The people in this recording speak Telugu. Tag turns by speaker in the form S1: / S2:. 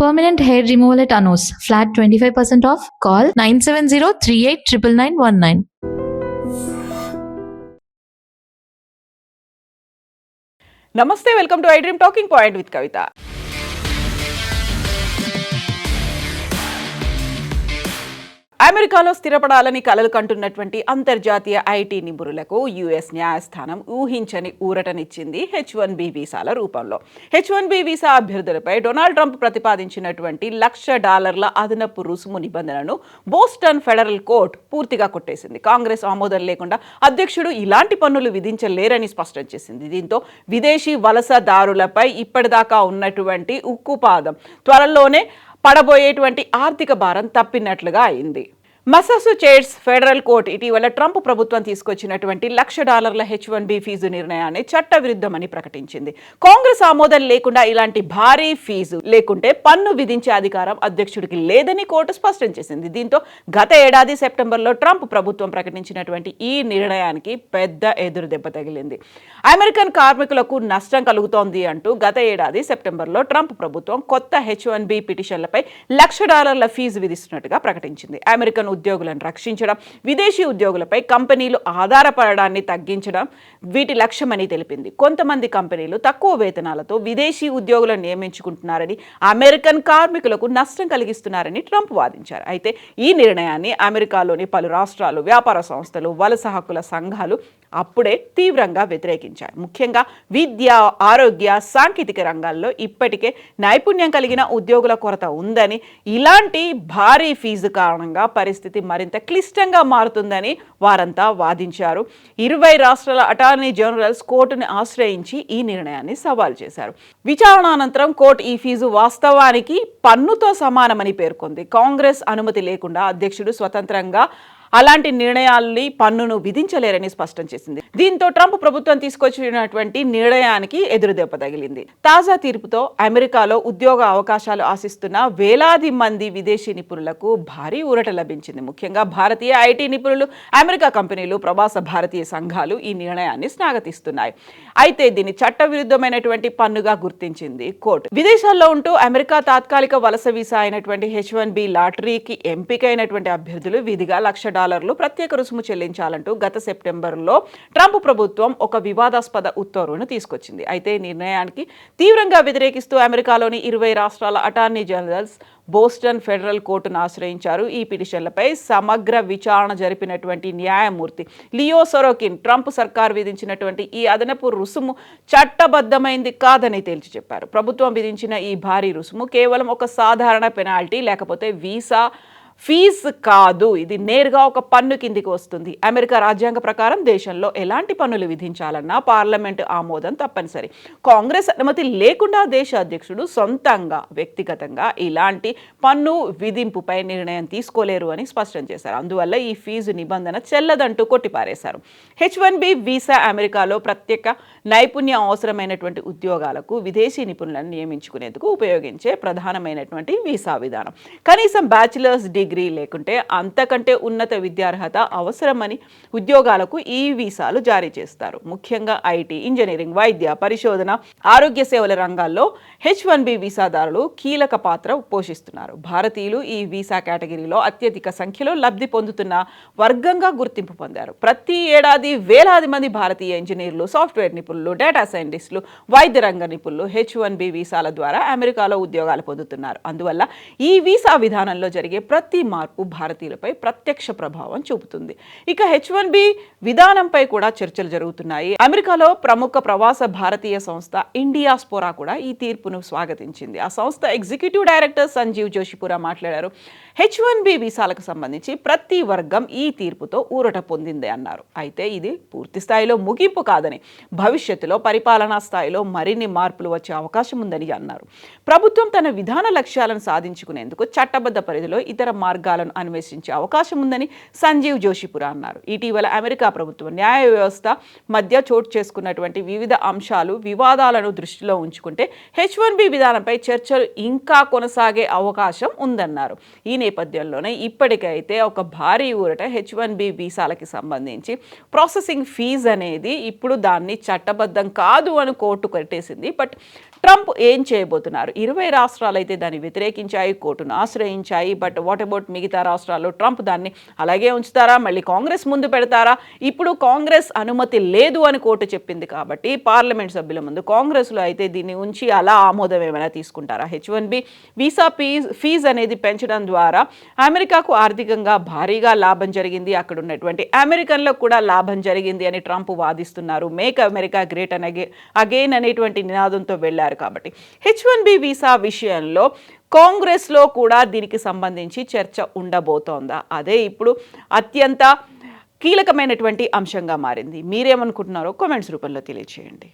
S1: Permanent hair removal at Anos. Flat 25% off. Call 970-389919.
S2: నమస్తే, welcome to I dream talking point with Kavitha. అమెరికాలో స్థిరపడాలని కలలు కంటున్నటువంటి అంతర్జాతీయ ఐటీ నిపుణులకు యుఎస్ న్యాయస్థానం ఊహించని ఊరటనిచ్చింది H-1B వీసాల రూపంలో. H-1B వీసా అభ్యర్థులపై డొనాల్డ్ ట్రంప్ ప్రతిపాదించినటువంటి $1,00,000 అదనపు రుసుము నిబంధనను బోస్టన్ ఫెడరల్ కోర్టు పూర్తిగా కొట్టేసింది. కాంగ్రెస్ ఆమోదం లేకుండా అధ్యక్షుడు ఇలాంటి పన్నులు విధించలేరని స్పష్టం చేసింది. దీంతో విదేశీ వలసదారులపై ఇప్పటిదాకా ఉన్నటువంటి ఉక్కుపాదం త్వరలోనే పడబోయేటువంటి ఆర్థిక భారం తప్పినట్లుగా అయింది. మసాచుసెట్స్ ఫెడరల్ కోర్టు ఇటీవల ట్రంప్ ప్రభుత్వం తీసుకొచ్చినటువంటి $1,00,000 H-1B ఫీజు నిర్ణయాన్ని చట్టవిరుద్ధమని ప్రకటించింది. కాంగ్రెస్ ఆమోదం లేకుండా ఇలాంటి భారీ ఫీజు లేకుంటే పన్ను విధించే అధికారం అధ్యక్షుడికి లేదని కోర్టు స్పష్టం చేసింది. దీంతో గత ఏడాది సెప్టెంబర్లో ట్రంప్ ప్రభుత్వం ప్రకటించినటువంటి ఈ నిర్ణయానికి పెద్ద ఎదురు దెబ్బ తగిలింది. అమెరికన్ కార్మికులకు నష్టం కలుగుతోంది అంటూ గత ఏడాది సెప్టెంబర్లో ట్రంప్ ప్రభుత్వం కొత్త H-1B పిటిషన్లపై $1,00,000 ఫీజు విధిస్తున్నట్టుగా ప్రకటించింది. అమెరికన్ ఉద్యోగులను రక్షించడం, విదేశీ ఉద్యోగులపై కంపెనీలు ఆధారపడడాన్ని తగ్గించడం వీటి లక్ష్యమని తెలిపింది. కొంతమంది కంపెనీలు తక్కువ వేతనాలతో విదేశీ ఉద్యోగులను నియమించుకుంటున్నారని, అమెరికన్ కార్మికులకు నష్టం కలిగిస్తున్నారని ట్రంప్ వాదించారు. అయితే ఈ నిర్ణయాన్ని అమెరికాలోని పలు రాష్ట్రాలు, వ్యాపార సంస్థలు, వలస హక్కుల సంఘాలు అప్పుడే తీవ్రంగా వ్యతిరేకించారు. ముఖ్యంగా విద్య, ఆరోగ్య, సాంకేతిక రంగాల్లో ఇప్పటికే నైపుణ్యం కలిగిన ఉద్యోగుల కొరత ఉందని, ఇలాంటి భారీ ఫీజు కారణంగా పరిస్థితి మరింత క్లిష్టంగా మారుతుందని వారంతా వాదించారు. 20 రాష్ట్రాల అటార్నీ జనరల్స్ కోర్టును ఆశ్రయించి ఈ నిర్ణయాన్ని సవాల్ చేశారు. విచారణ అనంతరం కోర్టు ఈ ఫీజు వాస్తవానికి పన్నుతో సమానమని పేర్కొంది. కాంగ్రెస్ అనుమతి లేకుండా అధ్యక్షుడు స్వతంత్రంగా అలాంటి నిర్ణయాల్ని పన్నును విధించలేరని స్పష్టం చేసింది. దీంతో ట్రంప్ ప్రభుత్వం తీసుకొచ్చినటువంటి నిర్ణయానికి ఎదురుదెబ్బ తగిలింది. తాజా తీర్పుతో అమెరికాలో ఉద్యోగ అవకాశాలు ఆశిస్తున్న వేలాది మంది విదేశీ నిపుణులకు భారీ ఊరట లభించింది. ముఖ్యంగా భారతీయ ఐటీ నిపుణులు, అమెరికా కంపెనీలు, ప్రవాస భారతీయ సంఘాలు ఈ నిర్ణయాన్ని స్వాగతిస్తున్నాయి. అయితే దీన్ని చట్టవిరుద్ధమైనటువంటి పన్నుగా గుర్తించింది కోర్టు. విదేశాల్లో ఉంటూ అమెరికా తాత్కాలిక వలస వీసా అయినటువంటి H-1B లాటరీకి ఎంపికైనటువంటి అభ్యర్థులు విధిగా $1,00,000 ప్రత్యేక రుసుము చెల్లించాలంటూ గత సెప్టెంబర్లో ట్రంప్ ప్రభుత్వం ఒక వివాదాస్పద ఉత్తర్వును తీసుకొచ్చింది. అయితే నిర్ణయానికి తీవ్రంగా వ్యతిరేకిస్తూ అమెరికాలోని 20 రాష్ట్రాల అటార్నీ జనరల్స్ బోస్టన్ ఫెడరల్ కోర్టును ఆశ్రయించారు. ఈ పిటిషన్లపై సమగ్ర విచారణ జరిపినటువంటి న్యాయమూర్తి లియో సొరోకిన్ ట్రంప్ సర్కార్ విధించినటువంటి ఈ అదనపు రుసుము చట్టబద్ధమైంది కాదని తేల్చి చెప్పారు. ప్రభుత్వం విధించిన ఈ భారీ రుసుము కేవలం ఒక సాధారణ పెనాల్టీ లేకపోతే వీసా ఫీజు కాదు, ఇది నేరుగా ఒక పన్ను కిందికి వస్తుంది. అమెరికా రాజ్యాంగ ప్రకారం దేశంలో ఎలాంటి పన్నులు విధించాలన్నా పార్లమెంటు ఆమోదం తప్పనిసరి. కాంగ్రెస్ అనుమతి లేకుండా దేశ అధ్యక్షుడు సొంతంగా వ్యక్తిగతంగా ఇలాంటి పన్ను విధింపుపై నిర్ణయం తీసుకోలేరు అని స్పష్టం చేశారు. అందువల్ల ఈ ఫీజు నిబంధన చెల్లదంటూ కొట్టిపారేశారు. H-1B వీసా అమెరికాలో ప్రత్యేక నైపుణ్యం అవసరమైనటువంటి ఉద్యోగాలకు విదేశీ నిపుణులను నియమించుకునేందుకు ఉపయోగించే ప్రధానమైనటువంటి వీసా విధానం. కనీసం బ్యాచిలర్స్ డిగ్రీ లేకుంటే అంతకంటే ఉన్నత విద్యార్హత అవసరమని ఉద్యోగాలకు ఈ వీసాలు జారీ చేస్తారు. ముఖ్యంగా ఐటీ, ఇంజనీరింగ్, వైద్య, పరిశోధన, ఆరోగ్య సేవల రంగాల్లో H-1B వీసాదారులు కీలక పాత్ర పోషిస్తున్నారు. భారతీయులు ఈ వీసా కేటగిరీలో అత్యధిక సంఖ్యలో లబ్ధి పొందుతున్న వర్గంగా గుర్తింపు పొందారు. ప్రతి ఏడాది వేలాది మంది భారతీయ ఇంజనీర్లు, సాఫ్ట్వేర్ నిపుణులు, డేటా సైంటిస్టులు, వైద్య రంగ నిపుణులు H-1B వీసాల ద్వారా అమెరికాలో ఉద్యోగాలు పొందుతున్నారు. అందువల్ల ఈ వీసా విధానంలో జరిగే ప్రతి మార్పు భారతీయులపై ప్రత్యక్ష ప్రభావం చూపుతుంది. ఇక H-1B విధానంపై కూడా చర్చలు జరుగుతున్నాయి. అమెరికాలో ప్రముఖ ప్రవాస భారతీయ సంస్థ ఇండియాస్పోరా కూడా ఈ తీర్పును స్వాగతించింది. ఆ సంస్థ ఎగ్జిక్యూటివ్ డైరెక్టర్ సంజీవ్ జోషిపురా మాట్లాడారు. H-1B వీసాలకు సంబంధించి ప్రతి వర్గం ఈ తీర్పుతో ఊరట పొందింది అన్నారు. అయితే ఇది పూర్తి స్థాయిలో ముగింపు కాదని, భవిష్యత్తులో పరిపాలనా స్థాయిలో మరిన్ని మార్పులు వచ్చే అవకాశం ఉందని అన్నారు. ప్రభుత్వం తన విధాన లక్ష్యాలను సాధించుకునేందుకు చట్టబద్ధ పరిధిలో ఇతర మార్గాలను అన్వేషించే అవకాశం ఉందని సంజీవ్ జోషిపురా అన్నారు. ఇటీవల అమెరికా ప్రభుత్వం న్యాయ వ్యవస్థ మధ్య చోటు చేసుకున్నటువంటి వివిధ అంశాలు, వివాదాలను దృష్టిలో ఉంచుకుంటే H1B విధానంపై చర్చలు ఇంకా కొనసాగే అవకాశం ఉందన్నారు. ఈ నేపథ్యంలోనే ఇప్పటికైతే ఒక భారీ ఊరట H1B వీసాలకి సంబంధించి ప్రాసెసింగ్ ఫీజు అనేది ఇప్పుడు దాన్ని చట్టబద్ధం కాదు అని కోర్టు కట్టేసింది. బట్ ట్రంప్ ఏం చేయబోతున్నారు? 20 రాష్ట్రాలు అయితే దాన్ని వ్యతిరేకించాయి, కోర్టును ఆశ్రయించాయి. బట్ వాట్ అబౌట్ మిగతా రాష్ట్రాల్లో? ట్రంప్ దాన్ని అలాగే ఉంచుతారా, మళ్ళీ కాంగ్రెస్ ముందు పెడతారా? ఇప్పుడు కాంగ్రెస్ అనుమతి లేదు అని కోర్టు చెప్పింది కాబట్టి పార్లమెంట్ సభ్యుల ముందు కాంగ్రెస్లో అయితే దీన్ని ఉంచి అలా ఆమోదం ఏమైనా తీసుకుంటారా? H1B వీసా ఫీజు అనేది పెంచడం ద్వారా అమెరికాకు ఆర్థికంగా భారీగా లాభం జరిగింది, అక్కడ ఉన్నటువంటి అమెరికన్లకు కూడా లాభం జరిగింది అని ట్రంప్ వాదిస్తున్నారు. మేక్ అమెరికా గ్రేట్ అగైన్ అనేటువంటి నినాదంతో వెళ్లారు. కాబట్టి H1B వీసా విషయంలో కాంగ్రెస్లో కూడా దీనికి సంబంధించి చర్చ ఉండబోతోందా? అదే ఇప్పుడు అత్యంత కీలకమైనటువంటి అంశంగా మారింది. మీరేమనుకుంటున్నారో కామెంట్స్ రూపంలో తెలియజేయండి.